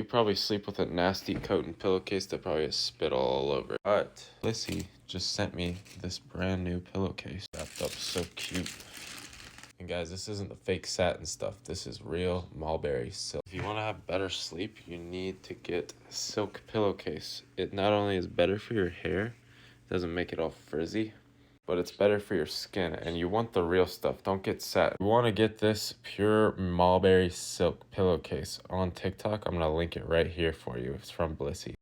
probably sleep with a nasty cotton pillowcase that probably has spit all over it. But Lissy just sent me this brand new pillowcase wrapped up so cute. And guys, this isn't the fake satin stuff. This is real mulberry silk. If you want to have better sleep, you need to get a silk pillowcase. It not only is better for your hair, doesn't make it all frizzy, but it's better for your skin. And you want the real stuff. Don't get satin. You want to get this pure mulberry silk pillowcase on TikTok. I'm going to link it right here for you. It's from Blissy.